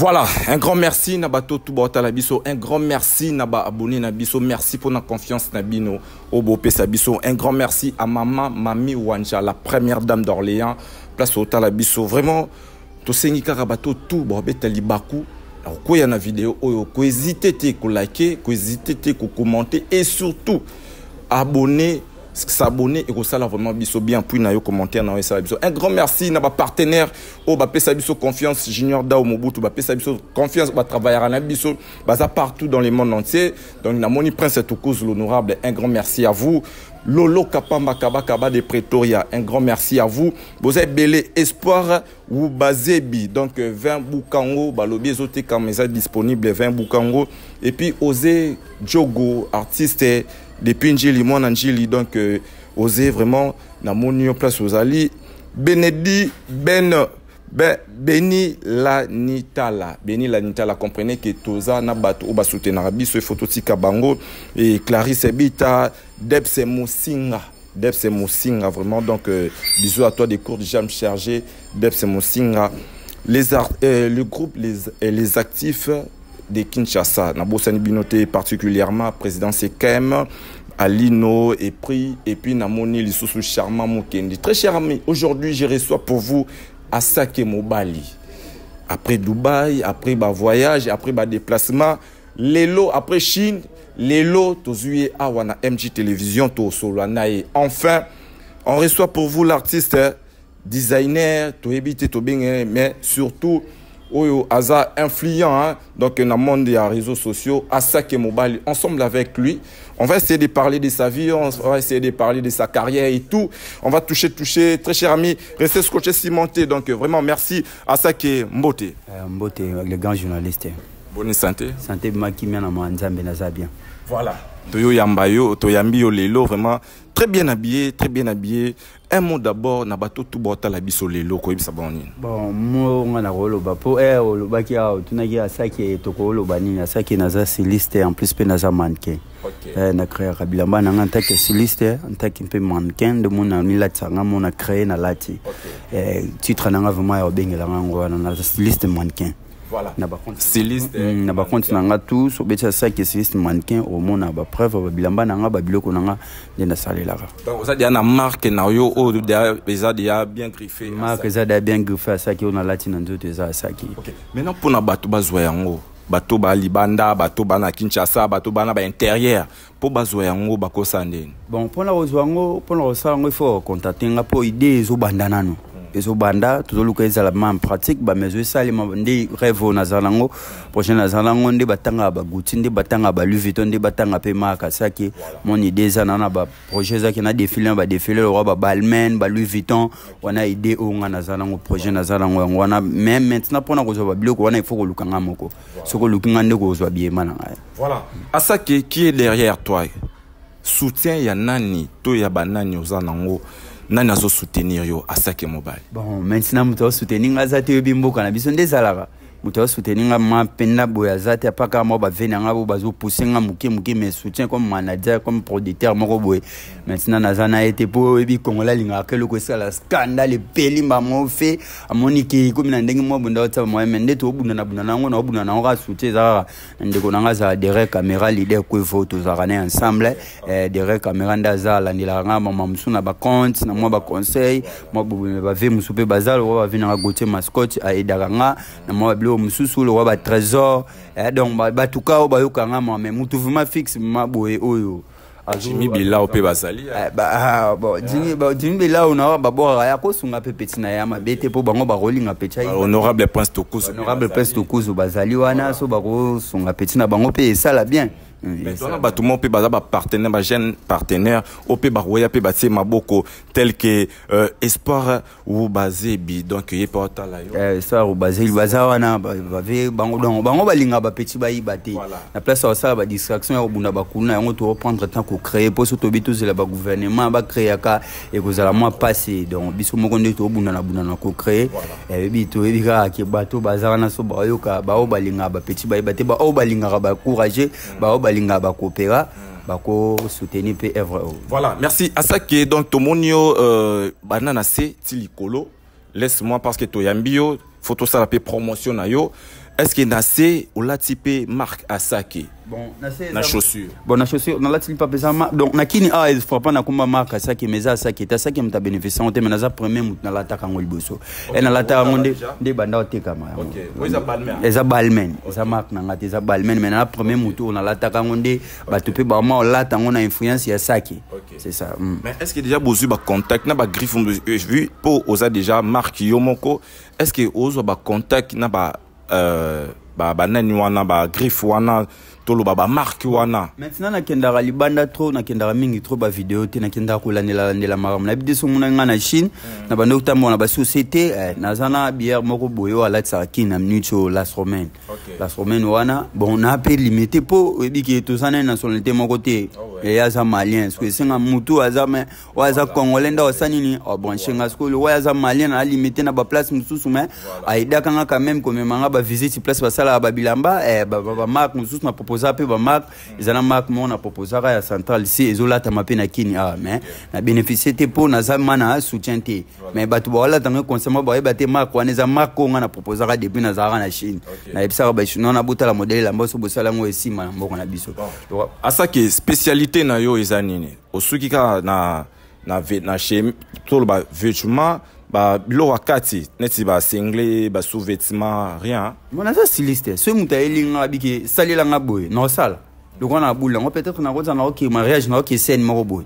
Voilà, un grand merci Nabato Toubota Labiso, un grand merci Naba abonné Nabiso, merci pour la confiance Nabino Obope Sabiso, un grand merci à maman Mami Wanja, la première dame d'Orléans, place au Talabiso. Vraiment, to sengika rabato tout bobe talibaku. Alors quoi y a na vidéo, ko hésiter ko liker, ko hésiter ko commenter et surtout abonner. S'abonner et que ça là vraiment biso bien puis na yo commentaire na ça biso un grand merci na ba partenaire au ba pesa biso confiance Junior Dao Mobutu ba pesa biso confiance ba travailler na biso baza partout dans le monde entier donc na moni prince Toukouz l'honorable un grand merci à vous Lolo Kapamba Kaba de Pretoria un grand merci à vous vous êtes belé espoir ou bazebi donc 20 boukango balobi ezote comme ça disponible 20 boukango et puis Osé Djogo artiste depuis Njili, moi Njili, donc osez vraiment na monio place aux ali Benedi Beni la Nitala comprenez que Toza na bato oba soutenir biso photo tika bango et Clarisse Bita Debse Moussinga vraiment donc bisous à toi des cours déjà me charger Debse Moussinga le groupe les actifs de Kinshasa, Nabosani Binoté particulièrement, président Sekem, Alino et puis Namoni Lissoussou Charmant Mukendi. Très cher ami, aujourd'hui je reçois pour vous Asake Mobali. Après Dubaï, après ma voyage, après ma déplacement, Lelo après Chine, Lelo Tozuye Awana MJ Télévision to Solanae. Enfin, on reçoit pour vous l'artiste, designer, to éviter to bien, mais surtout Oyo Aza influent hein? Donc dans le monde des réseaux sociaux Asake Mobali ensemble avec lui on va essayer de parler de sa vie on va essayer de parler de sa carrière et tout on va toucher très cher ami restez scotché cimenté donc vraiment merci Asake Mbote Mbote le grand journaliste bonne santé makimia na manzambe na za bien voilà Toyo Yambayo Toyambi Lelo vraiment très bien habillé un mot d'abord na bato tout bota la biso lelo ko ibisa boni bon mo ngana rolo ba po lo baki a tunaki Asake toko lo bani Asake naza styliste en plus pe naza mannequin na créé kabilamba na nganta ke styliste en tant que mannequin de mon ami la tsanga mon a créé na lati titre na vraiment ya bengela ngo na styliste mannequin. Voilà. Styliste. Na ba compte nanga tout so betia ça que styliste mannequin au monde ba preuve bilamba nanga ba biloko nanga na salela. Donc ça dit na marque na yo o déjà bien griffé. Marque ça bien griffé ça qui on a latine ndoto za ça qui. OK. Maintenant pour na bato bazwa yango, bato ba libanda, bato ba na Kinshasa, bato ba na ba intérieur pour bazwa yango bakosa ndeni. Bon pour la rozwango, pour la rosango il faut contacter nga pour idée zo bandana no. Ezo banda tozoluka ezala en pratique ba mezo salima ndi rêve nazalango prochain nazalango ndi batanga ba guti ndi batanga ba Louis Vuitton ndi batanga pe marque saki mon idée za na ba projet za ki na défilé le roi ba Balmain ba Louis Vuitton wana idée o nga nazalango projet nazalango wana même maintenant pona ko zo ba biloko wana il faut ko lukanga moko soko lukinga ndi ko zo bien mana voilà Asake qui est derrière toi soutien ya nani to ya banani ozanango nani azo soutenir yo Asake Mobali bon maintenant muto soutenir ngazate bimboka na biso ndezalaka muto soutenir nga mapenda boya zate apaka mo ba vena ngabo bazo pousser nga muke mais soutien comme manager comme producteur moko boye maintenant nazana été po ebi kongola linga kelo ko sala scandale pelimba mo fait amoniki comme na ndenge mo bunda otsa mo mende to bunda na ngo na bunda na nga soutien za ndeko nanga za derrière caméra leader ko photo za rane ensemble derrière caméra ndaza la ndila nga mama musuna ba compte na mo ba conseil mo ba ve musupe bazalo ba vina gote mascotte a edanga na mo ba mususu le roi ba trésor donc ba tuka ba yokanga mais mutu vraiment fixe ma boye oyo Jimmy Bila ope bazali bon Jimmy Bila on ba bora ya ko sunga pe petit na ya mabete po bango ba rolling pecha honorable prince Toukouz bazali wana so ba ko sunga petit na bango pe ça la bien. Mais toi, tout le monde peut avoir partenaire, ma jeune partenaire, au peut baroya peut bâtir ma boko tel que espoir ou bazebi donc il peut être là. Espoir ou bazebi bazawana bave bango balinga ba petit ba ibate. La place au ça ba distraction au bunda bakuna on doit prendre temps pour créer pour surtout bitus la ba gouvernement ba créer aka et que ça moi passer donc biso mo konde to bunda na ko créer et bito ebika ki bato bazawana so ba yoka ba o balinga ba petit ba ibate ba o balinga ba courager ba o balinga ba coopéra bako soutenir pe œuvre. Voilà, merci Asake donc tomonio banana c'est tilikolo laisse-moi parce que toyambio photo ça la pe promotion na yo est-ce que Nassé ou la type marque Asake? Bon, na chaussure. Bon, na chaussure, on a la type pas pesama. Donc, na kini il faut pas na combat marque Asake, mais Asake, ta Asake mta bénéficier, on te menaza premier mut na la taka ngol boso. Et na la taka ngonde de banda o te kama. OK. Vous eza balmen. Eza balmen. Eza marque na ngati eza balmen, mais na premier mut on a la taka ngonde ba to pe ba ma la taka ngona influence ya Asake. C'est ça. Mais est-ce que déjà bozu ba contact na ba griffe vu pour osa déjà marque Yomoko, est-ce que ozo ba contact na ba nani wana ba griffe wana tolo ba marque wana? Maintenant na kendara libanda trop na kendara mingi trop ba vidéo te na kendara ko landela maram na bideso muna nga na Chine na bando tambo na ba société na zana bière moko boyo ala tsaki na minuto las romaine. Las romaine wana bon na pe limité po ebiki to sana nationalité moko te et ya malien parce que singa mutu azama waza congolais nda osani ni bon chenga school waza malien na limité na ba place mususu mais aida kanga quand même comme manga ba visite place ba sala ba bilamba ba marque mususu na proposer pe ba marque ezana marque mon na proposer ya central ici ezolata mape na kini mais na bénéficier te po na zama na soutien te mais batu ba wala tanga consommer ba te marque wana za marque nga na proposer depuis na zara na Chine na ebisa ba chino na buta la modèle la mboso bosala ngo esima na mboko na biso asake spécialité na yo ezanini osuki ka na chez tout ba vêtements ba bilo wakati neti ba single ba sous-vêtements rien mon asa styliste ce muta elinga biki salela nga boy no sala donc on a boule on peut-être na koza na OK mariage na OK scène moko boy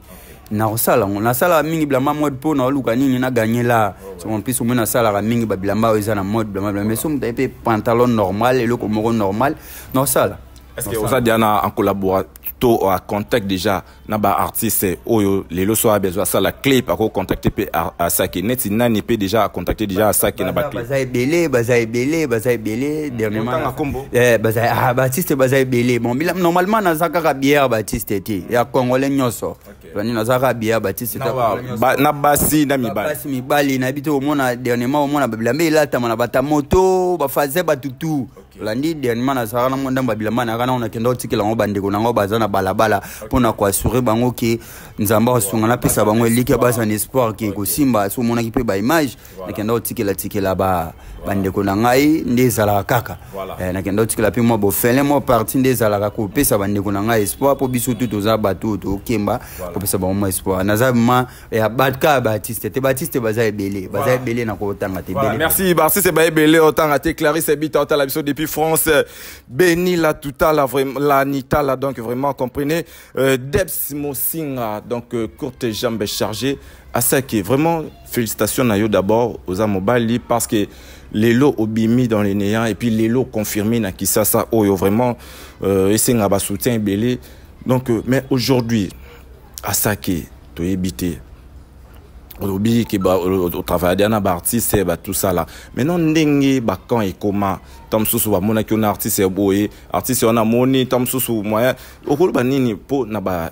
na sala on na sala mingi blama mode po na luka nini na gagner là en plus on na sala mingi ba blamba eza na mode blama mais so muta pe pantalon normal et le komoro normal no sala. Est-ce que vous avez en collaboration à contact déjà na ba artiste oyo lelo so a besoin ça la clé pour contacter pe Asake neti nani pe déjà contacter déjà Asake na ba clé baza belé dernièrement baza Baptiste baza belé bon normalement na zaka bière Baptiste ti ya congolais nyoso pani na zaka bière Baptiste na basi na mibali na bito omona dernièrement omona babilambe lata na bata moto ba faze batutu landi dernièrement na zaka na monda babilamba na kana on kenda otikela ngo bandeko na ngo bazana balabala pona ko assurer bango ki nzamba osunga na pesa bango elike basa en espoir ki ko simba so mona ki pe ba image na kenda otikela ba bandeko na ngai ndezala kaka na kenda otikela pe mo bo fele mo parti ndezala ko pesa bandeko na ngai espoir po biso tout za bato to kemba ko pesa bango espoir na zabima ya batka Baptiste te Baptiste baza ebele na ko tanga te belé. Merci Baptiste ba ebele otanga te Clarisse Bita otala biso depuis France béni la tuta la vraiment la nita là donc vraiment comprenez Debs Mosinga donc courte jambe chargée Asake vraiment félicitations na yo d'abord aux Amobali parce que les lots obimi dans les néants et puis les lots confirmés na Kisasa oyo vraiment esenga ba soutien belé donc mais aujourd'hui Asake to ebité obi qui au travail d'ana artiste ba tout ça là maintenant ndenge ba quand et comment tom susu ba mona ki on artiste boye artiste on a moni tom susu moyen okolo ba nini po na ba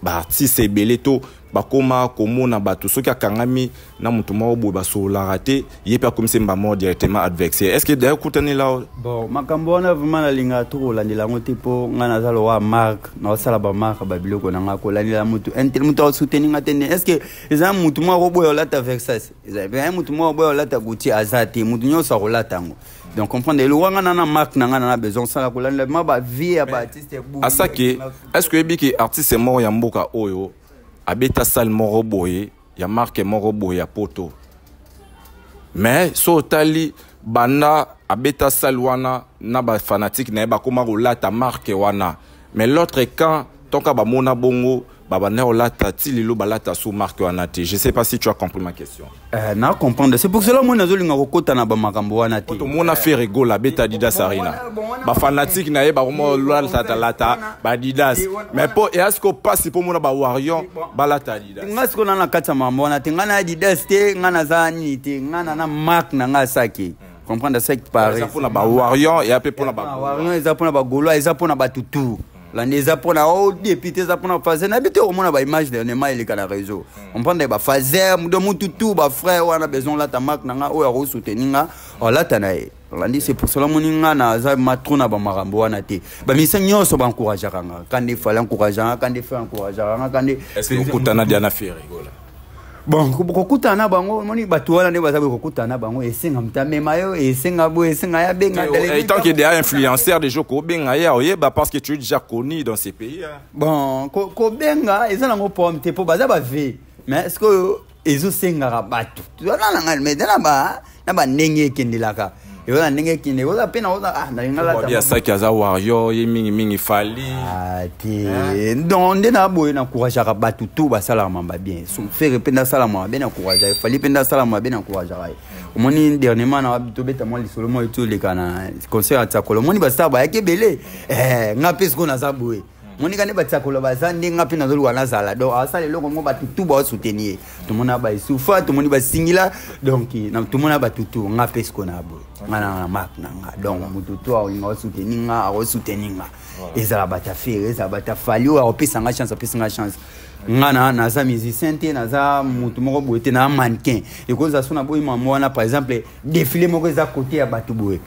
artiste belé to ba koma komona ba tout ce qui a kangami na mutu mo boye ba so la raté yepa comme c'est ba mort directement advexé est-ce que d'ailleurs koutani là bon makambo na vraiment la linga to landela ngote po ngana zalo wa mark na sala ba mark ba biloko na ngako landela mutu entel mutu soutenir ngatene est-ce que eza mutu mo boye la ta vexas eza bien mutu mo boye la ta guti azati mutu nyo sa rola tango donc comprendre le wanga na mark na ngana na besoin ça ko landela ma ba vie ya ba artiste bu Asake est-ce que ebiki artiste mort ya mboka oyo abeta sal moro boye ya marque moro boye ya poto mais so tali banda abeta sal wana na ba fanatique na ba koma rolata marque wana mais l'autre camp tonka ba mona bongo baba na rolata tililo balata sous marque wana te je sais pas si tu as compris ma question na comprendre c'est pour cela moi nazolinga kokota na ba makambo wana te to mona fait rigole abeta Adidas Arena ba fanatique na ba mo lata ba Adidas mais pour est-ce que passe pour mona ba Warrior balata Adidas ngasko na kata mambo wana te ngana Adidas te ngana zani te ngana na marque na ngasaki comprendre ça qui paraît pour na ba Warrior et après pour na ba Warrior eza pour na ba Gaulois eza pour na ba tutu landeza pour na o député za pour na fazer na bité au mona ba image dernièrement il est dans réseau on prend des ba fazer de mututu ba frère on a besoin la ta marque na nga o ya ko soutenir nga o la ta na e landi c'est pour cela moninga na za matrona ba marambo wana te ba misa nyonso ba encourager nga quand il faut encourager quand il faut encourager quand est-ce que okutana Diana Ferry gola bon kokutana bango moni bato wana ne bazabe kokutana bango esenga mtamema yo esenga bo esenga ya benga et tant qu'il est déjà influenceur des jeux ko benga ya oyeba parce que tu es déjà connu dans ces pays hein. Bon ko benga ezana ngo pomme te po bazaba ve mais est-ce que ezo senga bato wana nanga mais na ba ndenge kendelaka et voilà ndenge kinde oza pena oza na ngala ta. Il y a ça qui a warrior ye mingi fali. Ti donc ndena boye na encourager bato tout ba sala mamba bien. So faire penda sala mamba bien encourager. Fali penda sala mamba bien encourager. Omoni dernièrement na to beta mo lisolo mo to le kana concert à Tsakolo. Moni ba sala ba yakebele ngape sko na zaboye. Moni kane ba Tsakolo ba zandi ngape na zolu wana sala. Donc asala loko ngo ba tout ba soutenir. Tout mona ba soufa, tout moni ba singila donc na tout mona ba tout ngape sko na boye. Ngana mak nanga donc mututu a inga souteninga a souteninga ezala bata faire ezala bata fali o opesa nga chance ngana naza musicien te naza mutu moko boete na mannequin et cause sona boy mamona par exemple défilé moko za côté ya batu boye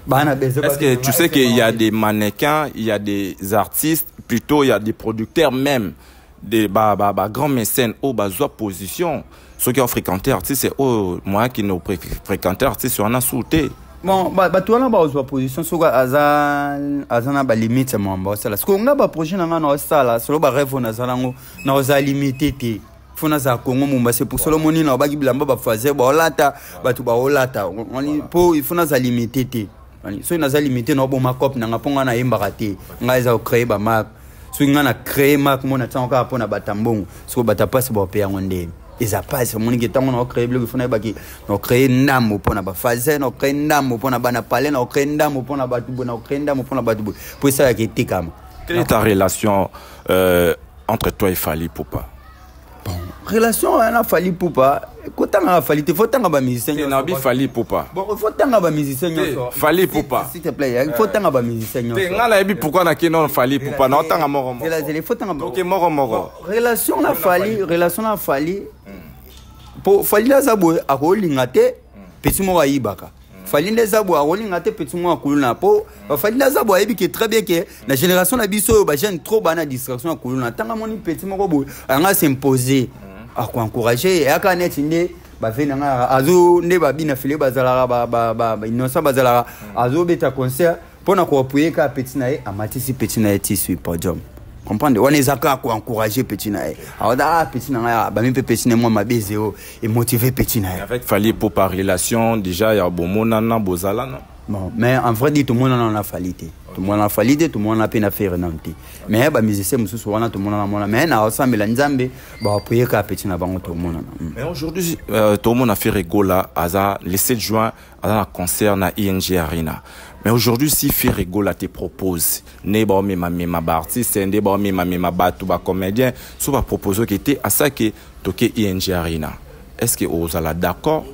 bana bezo. Est-ce que tu sais qu'il y a des mannequins, il y a des artistes, plutôt il y a des producteurs même des grands mécènes au bazo position ceux qui ont fréquenté artistes c'est moi qui nous fréquenté artistes on a sauté. Bon bato wana bazwa position soka azana ba limite mwamba sala siko nga ba projet nanga na sala solo ba rêve na zalango na oza limité te fona za Congo mumba c'est pour solo moni na baki bilamba ba fazer ba olata bato ba olata oni po ifona za limité te so ina za limité na bo makop na ngaponga na yemba te nga eza créer ba marque so nga na créer marque mona tsanka pona batambongo so batapasi ba pe yangonde. Et ça passe, mon équipe, on a créé le fond on a créé une dame pour na fazer, on a créé une dame pour na bana palais, on a créé une dame pour na batu, on a créé une dame pour na batu. Pour ça, qui était comme. Quelle est ta relation entre toi et Fally Ipupa? Bon, relation on a Fally Ipupa. Quand on a Fally, il faut tant ba musicien. C'est Nabi Fally Ipupa. Bon, il faut tant ba musicien. Fally Ipupa. S'il te plaît, il faut tant ba musicien. Tu ngala ebi pourquoi na kenon Fally Ipupa na tant moro moro. Il faut tant ba. OK moro. Relation na Fally. Po Fally Zabo akolinga te petit mo ayibaka Fally Zabo akolinga te petit mo akuluna po Fally Zabo ayebi que très bien que la génération na biso ba jeune trop bana distraction akuluna tanga moni petit mo ko anga s'imposer a ko encourager et aka netinde ba vena nga azo ne ba bina file bazala ba innocent bazala azo beta concert pona ko appuyer ka petit na e amatisi petit na e tissu podium. Comprendre on est à quoi encourager petit nae alors petit nae ba mi petit nae moi ma bezeo et motiver petit nae avec Fally pour par relation déjà ya bomona na bozala non bon mais en vrai dit tout le monde en a Fally tout le monde a Fally tout le monde a peine à faire nanti mais ba musicien mususu wana tout le monde na mais na osambela nzambe ba appuyer ka petit na bango tout le monde mais aujourd'hui tout le monde a fait rigola aza le 7 juin à un concert na ING Arena. Mais aujourd'hui, si Ferregola te propose, ne ba mema ba artiste, ne ba mema ba tout ba comédien, so ba proposer que te à ça que toke ING Arena. Est-ce que vous allez d'accord?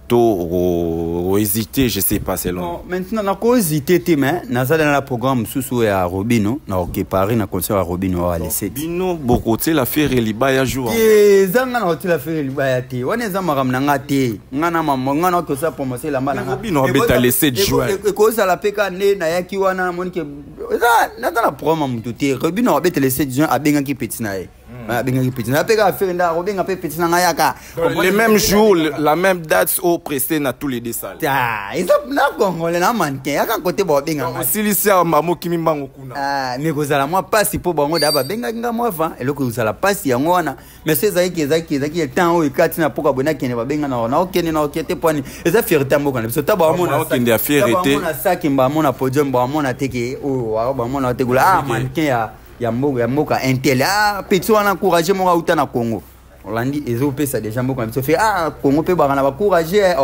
To hésiter, je sais pas selon. Bon, maintenant na ko hésiter te mais na za dans la programme sous ya Robino, na OK Paris na concert à Robino à laisser. Bino bokote la faire liba ya jour. Zanga na hotel la faire liba ya te. Wana za maram na ngate. Ngana mama ngana ko sa promotion la mbana. Robino beta le 7 juin. Ko sa la peka ne na yaki wana monike. Na dans la promo mutu te. Robino beta le 7 juin abenga ki petit na e. Les mêmes jours, la même date au pressé na tous les deux salles. Ah, ils ont na congolais na mannequin. Yaka côté bo benga. Silicia mamo kimi mbango kuna. Ah, mais ko zala moi passe pour bango daba benga nga moi va. Et loko zala passe yango wana. Mais c'est zaki temps o ikati na poka bona kene ba benga na okene na okete poni. Eza fierté mboka na biso taba mona. Okende ya fierté. Mona saki mba mona podium ba mona teke o ba mona tegula ah mannequin ya mboka intel petit wana encourager mo uta na Congo Orlandi ezo pesa déjà mboka biso fait Congo pe bana ba encourager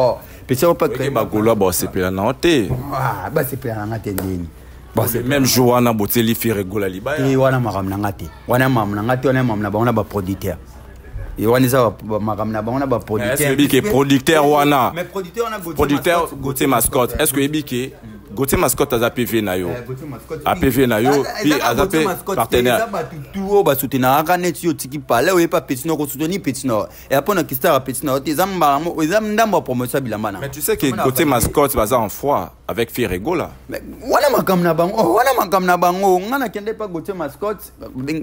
petit on peut créer ba golo ba sepela na hote ba sepela na tendeni même jour wana boteli Ferregola liba et wana maram na ngate wana mam na ngate wana mam na ba ba producteur et wana za maram na ba wana ba producteur est-ce que producteur wana mais producteur wana producteur Gauthier Mascotte est-ce que ebike Gauthier Mascotte a PV na yo. A PV na yo, puis a partenaire. Tout ba soutenir ka net yo tiki pale o pas petit no ko soutenir petit no. Et après na kista petit no, tes amba mo, ezam ndamba promotion bilamba na. Mais tu sais que Gauthier Mascotte baza en froid avec Ferregola. Mais wana makam na bango, ngana kende pa Gauthier Mascotte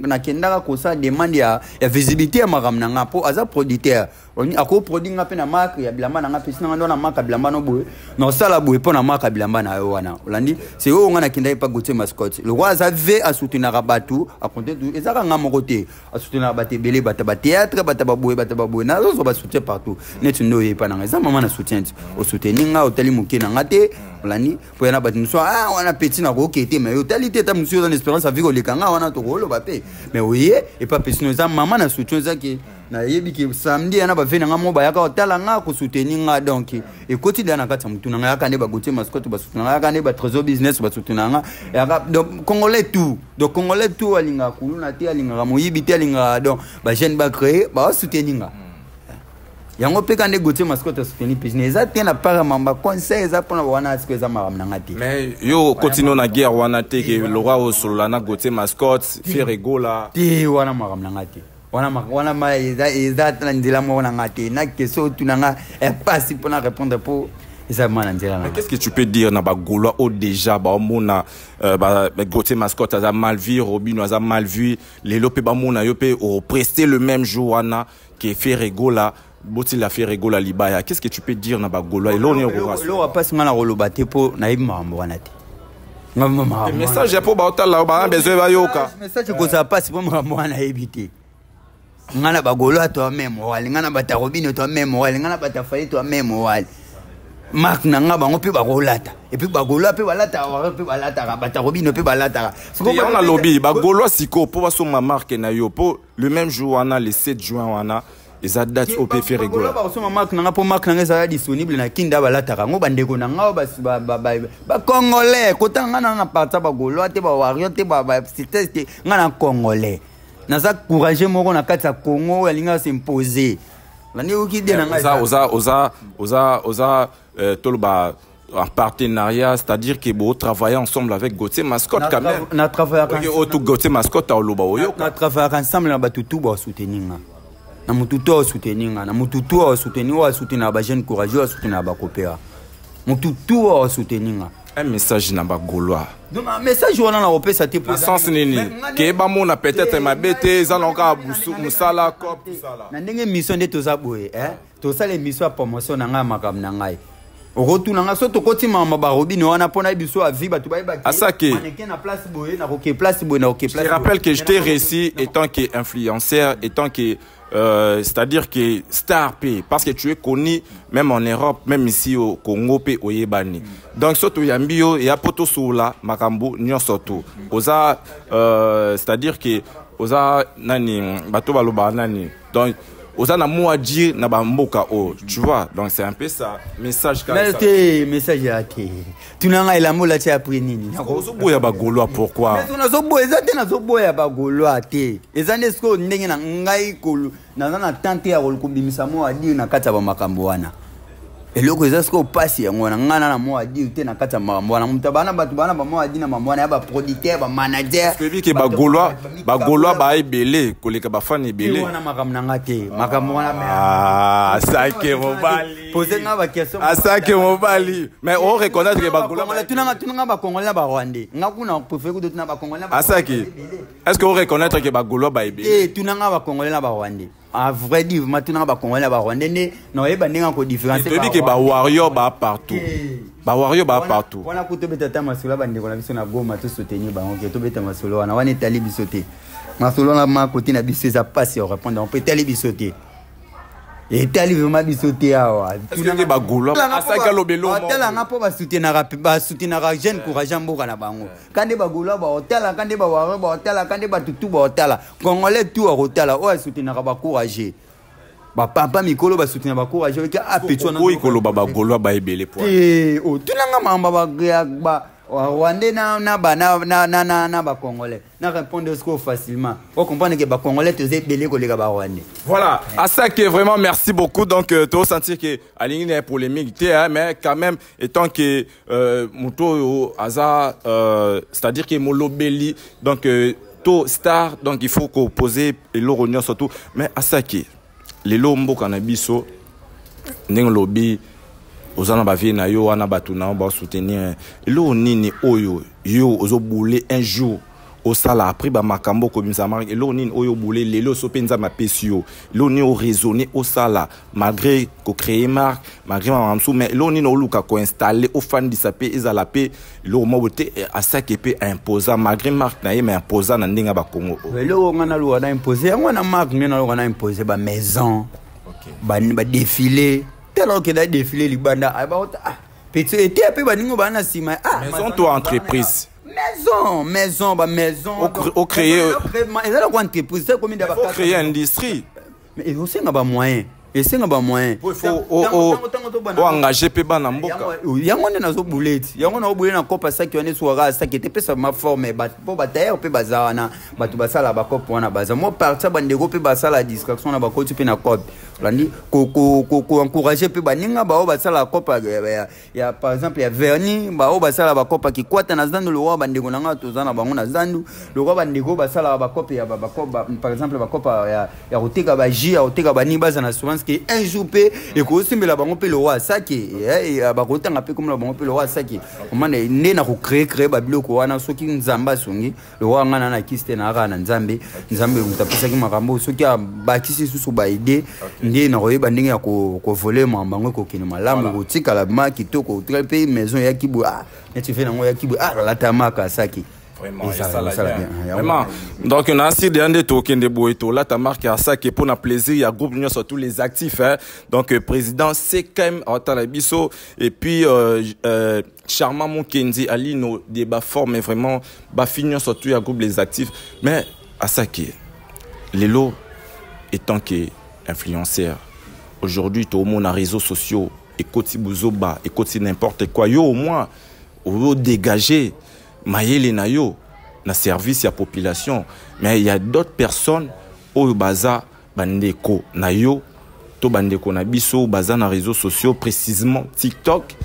na kenda ko sa demande ya visibilité ya makam na ngapo aza producteur. oni ako produit nga pe na marque ya bilamba na nga pe sina ndo na marque bilamba no boye no sala boye po na marque bilamba na yo wana olandi c'est o nga na kinda pa Gauthier Mascotte le roi ça veut à soutenir Rabatu à compter tout et ça nga mo côté à soutenir Baté belé bata ba théâtre bata ba boye na zo ba soutien partout net ndo ye pa na ça maman na soutien au soutenir nga hôtel muke na nga te olandi po yana batu so wana petit na ko kete mais hôtel te ta monsieur dans espérance avec le kanga wana to ko lo ba pe mais oui et pas petit no ça maman na soutien ça qui na yebi ki samedi yana ba vena nga mo ba yaka otala nga ko soutenir nga donc et quotidien na kata mutuna nga yaka ne ba Gauthier Mascotte ba soutenir nga yaka ne ba trésor business ba soutenir nga yaka donc congolais tout alinga kuluna te alinga moyibi te alinga donc ba jeune ba créer ba soutenir nga yango pe kande Gauthier Mascotte soutenir business ça tient na para mamba conseil ça pour na wana ce que ça mara na ngati mais yo continue na guerre wana te ke le roi au solana Gauthier Mascotte fait rigola ti wana mara na ngati wana ma eza ndila mo na ngati na question tunanga pas pour répondre pour ça mana ndila na qu'est-ce que tu peux dire na ba Gaulois au déjà ba mona ba Gauthier Mascotte a mal vu Robino a mal vu les lope ba mona yo pe au prester le même jour wana qui fait rigola boti la fait rigola libaya qu'est-ce que tu peux dire na ba Gaulois lo ni roi lo pas ngana rolobate po na ibi mambo wana te le message pour ba otala ba besoin ba yoka message ko ça passe pour mambo wana ebité ngana ba Gaulois to même wali ngana bata Robino to même wali ngana bata Faye to même wali marque na nga bango pe ba rolata et puis ba Gaulois pe balata pe balata bata Robino pe balata on a lobby ba Gaulois siko po ba so ma marque na yo po le même jour on a le 7 juin on a les dates au pe faire rigola ba so ma marque na nga po marque na nga ça disponible na kinda balata ngo bandeko na nga ba congolais kotanga na parta ba Gaulois te ba wario te ba c'était ngana congolais naza courage moko na kati ya Congo alinga s'imposer lani uki de na oza tolba en partenariat c'est-à-dire que bo travailler ensemble avec Gauthier Mascotte quand même na travailler avec Gauthier Mascotte au loba oyo na travailler ensemble na batutu ba soutenir na mututu o soutenir na mututu o soutenir ba jeune courageux o soutenir ba coopéra mututu o soutenir un message na ba Gaulois donc un message on a opé ça te pour sens nini ke ba mona peut-être ma bête za lonka busu musala cop tout ça là na ndenge mission de toza boye to ça les missions promotion na nga makam na ngai retour na nga so to kotima ma ba Robino wana pona biso a vie ba to ba ba asake na place boye na OK place boye na OK place. Je rappelle que je t'ai réussi étant que influenceur étant que c'est-à-dire que star P parce que tu es connu même en Europe même ici au Congo P au Yebani donc surtout yambio et apoto soula makambo nyon surtout oza c'est-à-dire que oza nani bato baloba nani donc oza na mo à dire na ba mboka o tu vois donc c'est un peu ça message comme ça message ya te tunanga ila mola ti après nini ozo boya ba Gaulois pourquoi mais on zo boya ezate na zo boya ba Gaulois te ezane sko ndenge na ngai kolu na tante ya kolukubimisa mo a dire na kata ba makambo wana eloko ezasko pasi yango na ngana na mo a dire te na kata makambo wana mutabana batu bana ba mo a dire na makambo wana ya ba producteur ba manager c'est que ba Gaulois ba ebele koleka ba fan ebele wana makambo na ngate makambo wana asake mobali poser nga ba question asake mobali mais on reconnaître que ba Gaulois tunanga ba Congolais na ba Rwandais ngakuna préférer que na ba Congolais na asake est-ce que on reconnaître que ba Gaulois ba ebele tunanga ba Congolais na ba Rwandais à vrai dire maintenant ba Congolais ba Rwandais non yeba ndenge ko différence tu dis que ba warrior ba partout ba warrior ba partout wana ko to beta masolo ba ndeko na biso na Goma to soutenir ba on to beta masolo wana wana tali bisote masolo na ma côté na biso ça passe au répondre on peut tali bisote et tali vraiment bisote awa est-ce que ba Gaulois asaka lobelo mo tala nga po ba soutenir jeune courage mboka na bango kande ba Gaulois ba hôtel kande ba warrior ba hôtel kande ba tutu ba hôtel congolais tout au hôtel o soutenir ba courage ba papa mikolo ba soutenir ba courage ke apetwa na ko ikolo ba Gaulois ba ebele point o tunanga mamba ba Rwandais na ba Congolais na répondre ce facilement on comprendre que ba Congolais te belé ko les ba Rwandais voilà à ça que vraiment merci beaucoup donc tu as senti que aligné est polémique mais quand même étant que muto aza c'est-à-dire que molobeli donc to star donc il faut qu'on poser et l'oronion surtout mais à ça que les lombo cannabis ndeng lobby ozana ba vie na yo wana batu na ba soutenir lo nini oyo yo ozo bouler un jour au sala après ba makambo comme ça marque lo nini oyo boulé lelo so penza ma pesio lo ni o raisonner au sala malgré ko créer marque malgré mamamsou mais lo nini o luka ko installer au fan di sapé ezala pe lo mo bote à ça qui peut imposer malgré marque na ye mais imposer na ndinga ba Congo lo ngana lo na imposer ngana marque ngana lo na imposer ba maison ba défilé tellement que da défilé libanda ba petit été peu ba ningo ba na sima maison toi entreprise maison au créer entreprise c'est combien d'abord créer industrie mais il faut nga moyen et c'est nga moyen il faut engager pe bana mboka yango na zo buleti yango na obulé na kopa ça qui on est soira ça qui était pesa ma forme ba po ba tailleur pe bazana batu basala ba kopa wana baza mo partir bandeko pe basala distraction na ba koti pe na kopa landi ko encourager pe baninga ba o basala kopa ya par exemple ya verni ba o basala ba kopa ki kwata na zandu lo ba ndeko nanga tozana bango na zandu lo ba ndeko basala ba kopa ya ba kopa par exemple ba kopa ya roteka ba ji ya roteka ba ni baza na souvent que un jour pe et ko simbela bango pe le roi saki ba kotanga pe comme la bango pe le roi saki comment ne na ko créer ba biloko wana soki nzamba songi le roi ngana na kiste na ara na nzambe utapesa ki makambo soki ba kisi susu ba idée ndiye na royeba ndenge ya ko voler mambango ko kina malamu ko tika la ma kitoko pe maison ya kibu et tu fais nango ya kibu la tamaka saki vraiment ça vraiment donc on a assez de token de boito là ta marque à ça qui est pour na plaisir il y a groupe union sur tous les actifs hein. Donc président c'est quand même Otalabiso et puis Charmant Monkendi Ali nos débats forts mais vraiment ba finir surtout il y a groupe les actifs mais à ça qui Lelo étant que influenceur aujourd'hui tout le monde a réseaux sociaux et côté buzoba et côté n'importe quoi yo au moins au dégager Mayele na yo na service ya population mais il y a d'autres personnes au baza bandeko na yo to bandeko na biso baza na réseaux sociaux précisément TikTok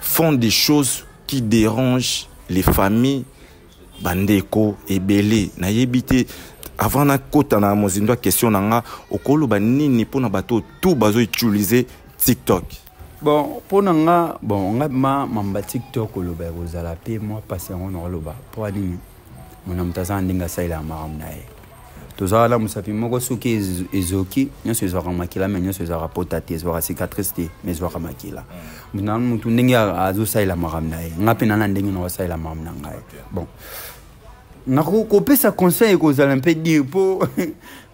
font des choses qui dérangent les familles bandeko ebele na yebité avant na kota na mozindo question nanga okolo banini pona bato tout bazo utiliser TikTok. Bon, pour nous, on a ma TikTok le ba rozala pe moi passer on le ba pour aller mon amtaza ndinga saila maramnae tozala musapi moko soki ezoki nyoso ezwaka makila mais nyoso ezwaka potate ezwaka cicatrice te mais ezwaka makila muna mutu ndenge azo saila maramnae ngape nana ndenge no saila maramnae bon nako kopesa conseil kozala mpe dire po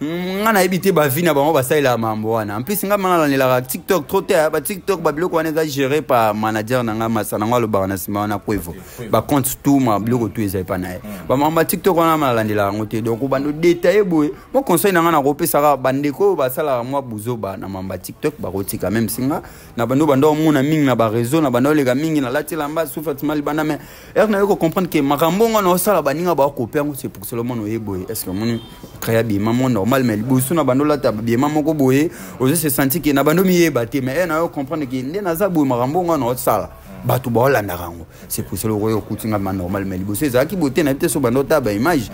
ngana ebité ba vie na bango ba saila mambo wana en plus nga mana la TikTok trop tard ba TikTok ba biloko wana géré par manager nanga masana ngalo ba na sima wana kwevo ba compte tout ma biloko tout ezai pa na ba mama TikTok wana mana landela ngote donc bando détailler boye mo conseil nanga na kopesa ka bandeko ba sala moi buzoba na mamba TikTok ba kotika même singa na bando mona mingi na ba réseau na bando lega mingi na latila mba soufatima libana mais na yo comprendre que makambo ngana osala baninga ba copier c'est pour seulement noyer boye est-ce que mon créa bien maman normal mais bosu na bando la table bien maman ko boye ozo se sentir que na bando mi baté mais na yo comprendre que ndena za boye makambo ngana osala batu ba olanda rango c'est pour cela royo kutinga ma normal mais bosu za ki boté na te so bando table image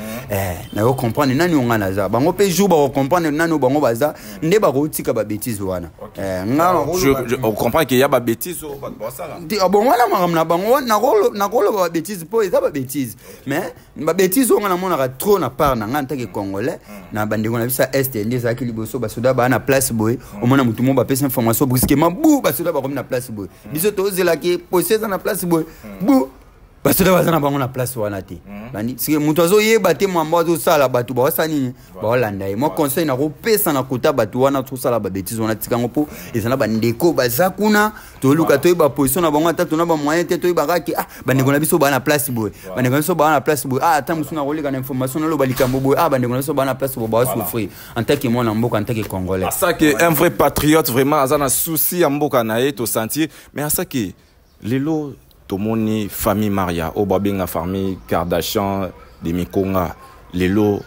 na yo comprendre nani ngana za bango pe jour ba comprendre nani bango baza nde ba kotika ba bêtise wana ngalo on comprend qu'il y a ba bêtise au ba sala di bon wana makamna bango na kolo ba bêtise po eza ba bêtise mais ba bêtise ngana mona trop na part na nganta ke congolais na bandeko na bisa est ndi za ki liboso ba soda ba na place boy o mona mutu mo ba pesa information brusquement bou ba soda ba comme na place boy biso to zela ki poseza na place boy bou ba soda ba na bango na place wana te bandi si mutu azo yeba te mwamba azo sala batu ba wasani ba olanda e mo conseil na ko pesa na kota batu wana to sala ba bêtise wana tikango po ezana bandeko bazakuna to luka to ba position na bango atatu na ba moyen te to ba kaki bandeko na biso ba na place boy bandeko na biso ba na place boy ata musuna roleka na information na lo balikambo boy bandeko na biso ba na place boy ba souffrir en tant que moi na mboka en tant que congolais ça que un vrai patriote vraiment azana souci ya mboka na ye to sentir mais ça que lelo tomoni famille Maria obabenga famille Kardashian de Mikonga lelo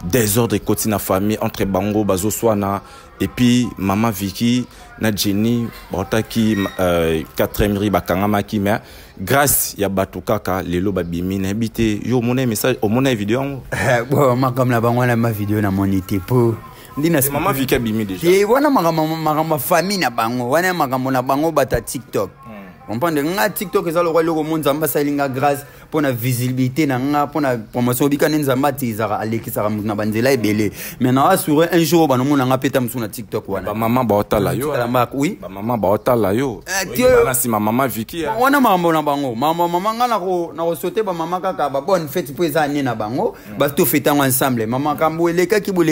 désordre côté na famille entre bango bazo swana et puis maman Vicky na Jenny botaki 4e ri bakangama ki mais grâce ya batukaka lelo babimi na habité yo mona message au mona vidéo bon ma comme la bango na ma vidéo na monité po ndina maman Vicky abimi déjà et wana ma famille na bango wana makambo na bango bata TikTok comprendre nga TikTok eza lokwa loko mo nzamba salinga grâce pour la visibilité na nga pour la promotion bika nzamba tizara alekisa na banzela ebele mais na assurer un jour ba no mona nga peta msuna TikTok wana ba maman ba otala yo oui ba maman ba otala yo bana si maman Vicky wana mambo na bango mama nga na ko sauter ba maman kaka ba bonne fête pour eza na bango ba to fêter ensemble maman kambo eleka ki bo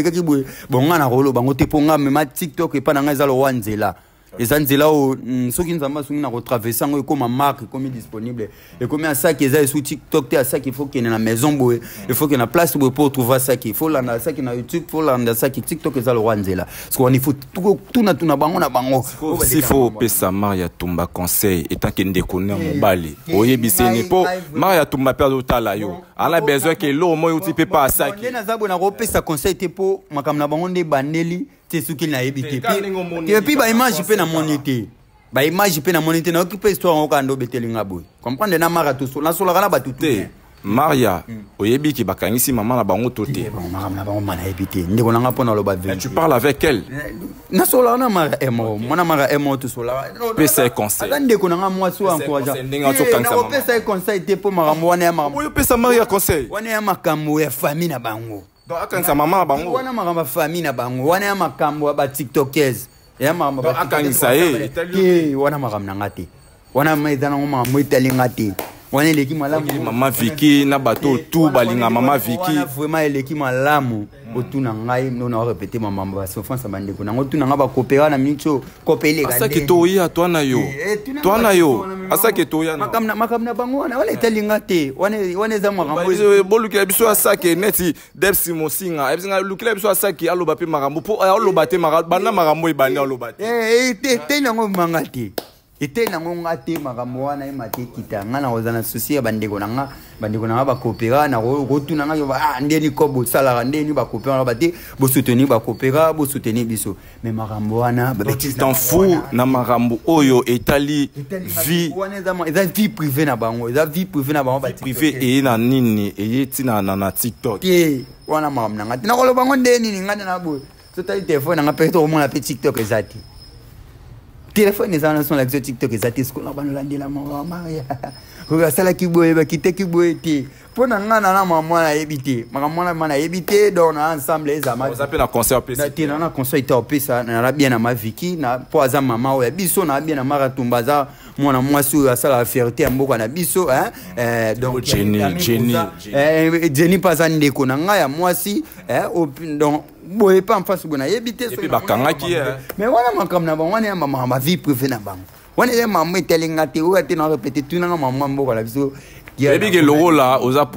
bonga na rolo bango te ponga me TikTok e pa na nga eza lo wanzela eza nzela o soki nzamba sungi na ko traverser ngo comme marque comme disponible et comme ça qui est sur TikTok te ça qu'il faut qu'il y ait na maison boy il faut qu'il y ait na place pour trouver ça qu'il faut là ça qui na YouTube faut là ça qui TikTok eza lo wanzela parce qu'on il faut tout na bango na bango s'il faut pesa Maria Tumba conseil étant qu'il ndekone mobali oyebise ni po Maria Tumba perdre otala yo ala besoin que l'eau mo uti pe pas ça qui na zabo na ko pesa conseil te po makam na bango nde baneli c'est qui n'a évité et puis bah image pe na monité bah image pe na monité na occuper histoire on kando betelinga boy comprendre na mara tout na sola kana batuté Maria oyebi ki bakangisi maman na bango toté maman na bango mana évité ndeko nanga pona lo ba tu parles avec elle na sola na mara emo mona mara emo tout sola pesa conseil ndeko nanga moi so encourage na pesa conseil te po mara mwana ya mama pesa Maria conseil wana ya makambo ya famille na bango donc akanisa maman bango wana makambo famille na bango wana ya makambo ba tiktokers ya makambo ba akanisa wana makambo na ngati wana maidana ngoma moitalinga te wana eleki malamu maman Vicky na bato tout balinga maman Vicky wana vraiment eleki malamu otuna ngai nona répéter maman ba souffrance bandeko nango tuna nga ba coopérer na micho coopérer asa ke to ya toi na yo asa ke to ya makamna bango wana etalinga te wana za makambo bolukela biso asa ke neti Debs Mosinga ebinga lukela biso asa ke aloba pe makambo po aloba te bana makambo ebani aloba te nango mangati ete nango ngate makambo wana emate kita nga na ozana souci ya bandeko nanga ba coopérer na rotu nanga yo ndeni ko bo sala ndeni ba coopérer ba te bo soutenir ba coopérer bo soutenir biso mais makambo wana ba tu t'en fous na makambo oyo etali vie eza vie privée na bango eza vie privée na bango ba privée et na nini et tina na TikTok wana makambo nanga tina ko lo bango ndeni ngana na bo so tali téléphone nanga peut-être au moins la petite TikTok ezati téléphone les annonces sur la TikTok et ça t'es ce qu'on a bandé la Maria ko sala ki boye ba kite ki boye te pona ngana na maman na ebité maman na ebité donc ensemble les amas on s'appelle un concert PC na concert au PC na bien na ma Vicky na po za maman o biso na bien na Mara Tumba za mwana mwasi o sala fierté mboko na biso donc Jenny pas ndeko na nga ya mwasi donc boye pas en face bona ebité so bakangaki mais wana makam na bango wana ya maman ma vie privée na bango wana ya maman etelinga te o ate na répéter tout na maman mboko la biso ebi ke loko la oza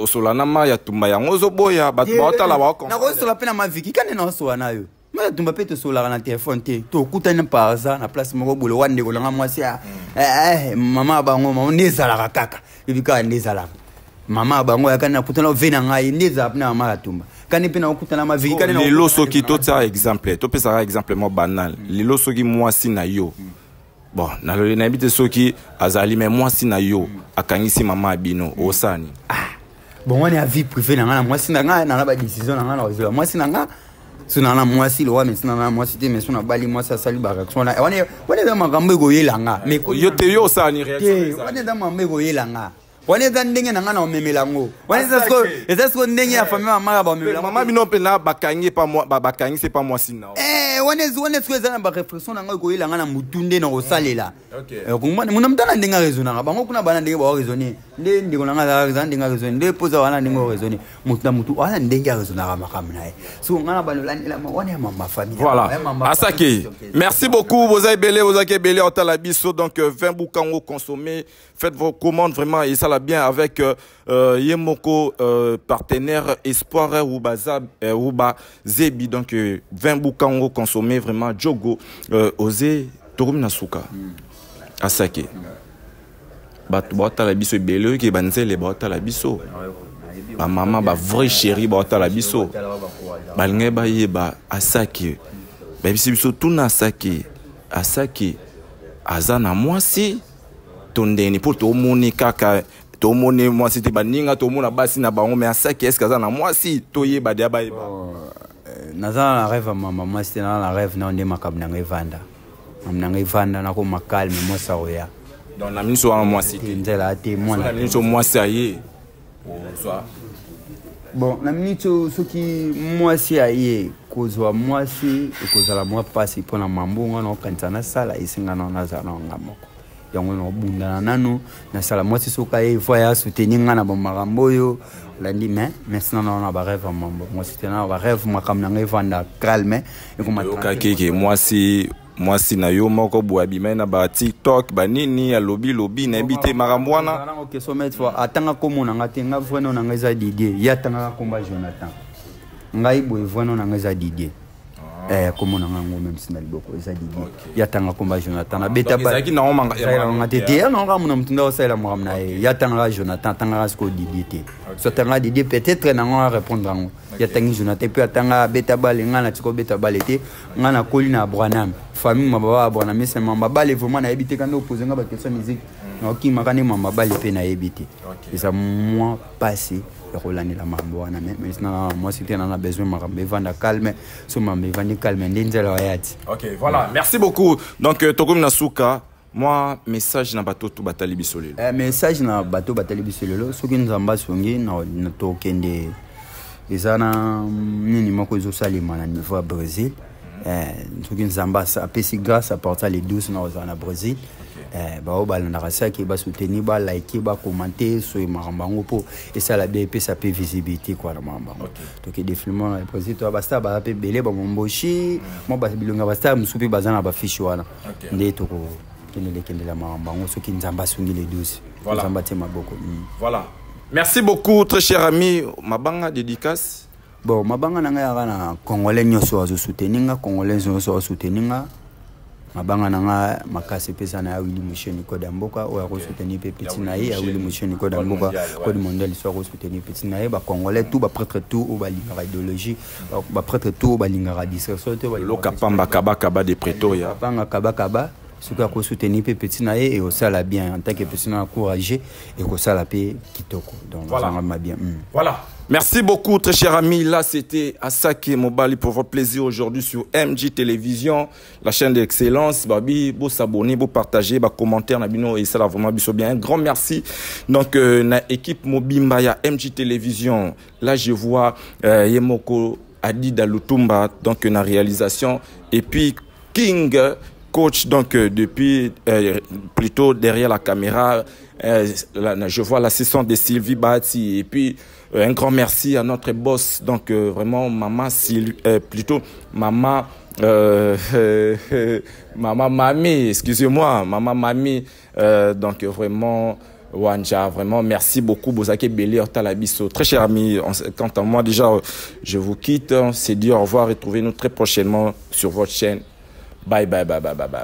solana Maria Tumba yango ozoboya bato baotala na kosola pe na ma Vicky kane na osola na yo Maria Tumba pe tosolaka na téléphone te tokutani par hasard na place moko bolo wana ndeko langa mwasi mama bango mama ndezalaka kaka ebi kaka ndezalaka mama bango yakani na kutana vena ngai ndezala na Maria Tumba kani pe na kutana ma Vicky kane lelo soki totia exemple topesaka exemple mo banal lelo soki mwasi na yo bon na habite soki azali mais mwasi na yo akangisi mama abino osani bon on est à vie privée na nga mwasi na nga na ba décision na nga na ozola mwasi na nga suna na mwasi lo wa mais suna na mwasi te mais suna bali mwasi asali ba réaction na on est dans makambo go yelanga mais yo te yo osani réaction on est dans makambo go yelanga on est dans ndenge na nga na omemelango on est est-ce que ndenge ya famille mama ba omemelango mama bino pe na bakangi pa moi bakangi c'est pas mwasi na on est ce que ça na ba réflexion na nga go yelanga na mutunde na osalela kumana muna mtana ndenge raisonner bango kuna bana ndenge ba raisonner ndenge na nga za ndenge raisonner ndenge poza wana ndenge raisonner mutu wana ndenge raisonner makambo nae so ngana ba lolandela wana mama famille voilà asaki merci beaucoup vous avez belé otala biso donc 20 boukango consommé faites vos commandes vraiment et ça la bien avec Yemoko partenaire Espoir Ruba Zebi donc 20 boukango consommé vraiment Jogo osé Torum Nasuka asake bato baotala biso ebele oyoki banzele baotala biso bamama bavrai chéri baotala biso balingai bayeba asake bayebisi biso tuna asake aza na mwasi tondeni mpo tomoni kaka tomoni mwasi te baninga tomona basi na bango mais asake eske aza na mwasi toyeba deya bayeba naza na rêve mama mwasi te naza na rêve na nde makambo na ngai vanda na ko makalme mosa oya Donc na minso en moi cité. Nzela te moi Na minso moi ça y est. Bonsoir. Bon, na minso soki moi si aye kozwa moi si ekozala moi pasi pona mambonga no kansana sala isinga na za na ngamoko. Yango no bunda nanu na sala moi si soka e voya soutenir nga na makambo yo landi mais maintenant na ba rêve mambo. Moi c'était na ba rêve makamna ngai vanda calme et comme OK moi si na yo moko boabi mais na ba TikTok ba nini ya lobby na invité marambwana OK so mettre fois atanga komona ngate nga vraiment na ngeza Didier ya tanga komba Jonathan ngai boy vraiment na ngeza Didier komona ngango même sina liboko eza Didier ya tanga komba Jonathan na beta ba ezaki na omanga ya ngate ya na ngamo na mtunda osala mwam na ya tanga Jonathan tanga sko Didier te so tanga Didier peut-être na ngwa répondre ngo ya tangi Jonathan puis atanga beta bale ngana tiko beta bale te ngana koli na Branham famille mababa bona mais mamba bale vraiment na ebité quand opposer nga ba question musique na ki makane mamba bale pe na ebité et ça moi passé Rolani la mambo wana mais maintenant moi c'était na besoin makambe vanda calme so mambe vandi calme ndenzela wayati. OK voilà merci beaucoup donc tokomi na suka moi message na bato to batali bisolelo message na bato batali bisolelo soki nzamba songi na tokende ezana nini moko ezosalema na niveau ya Brésil soki nzamba apesi grâce à porter les 12 na Brésil ba balanda saki ba soutenir ba like ba commenter so makambango po et ça la BP ça peut visibilité quoi na makambango donc des films na Brésil to ba star ba pe belé ba momboshi mo ba bilonga ba star musupi bazana ba fiche wana ndé to ko kende la makambango soki nzamba songi les 12 nzamba te maboko voilà merci beaucoup très cher ami mabanga dédicace. Bon, mabanga nanga ya na congolais nyoso azo souteninga congolais nyoso azo souteninga mabanga nanga makase pesa na Willy Musheni Koda Mboka o ya soutenir pe petit na ye Willy Musheni Koda Mboka ko du mondial so ko soutenir petit na ye ba congolais tout ba prêtre tout au ba lingara idéologie ba prêtre tout au ba lingara discrétion to ba loka pamba kaba de Pretoria panga kaba ce que ko soutenir pe petit na ye et au sala bien en tant que petit na encourager et ko sala pe kitoko donc voilà. Ça m'a bien voilà. Merci beaucoup, très cher ami. Là, c'était Asake Mobali pour votre plaisir aujourd'hui sur MJ Télévision, la chaîne d'excellence. Babi, beau s'abonner, beau partager, beau commenter, nabino et ça là vraiment bien. Un grand merci. Donc, na équipe Mobimba ya MJ Télévision. Là, je vois Yemoko Adida Lutumba, donc na réalisation. Et puis King Coach, donc depuis plutôt derrière la caméra. Je vois l'assistant de Sylvie Bati et puis un grand merci à notre boss donc vraiment maman plutôt maman maman Mami excusez-moi maman Mami donc vraiment Wanja vraiment merci beaucoup Bozake Belé Talabiso très cher ami quant à moi déjà je vous quitte on s'est dit au revoir retrouvez-nous très prochainement sur votre chaîne bye bye bye bye bye bye.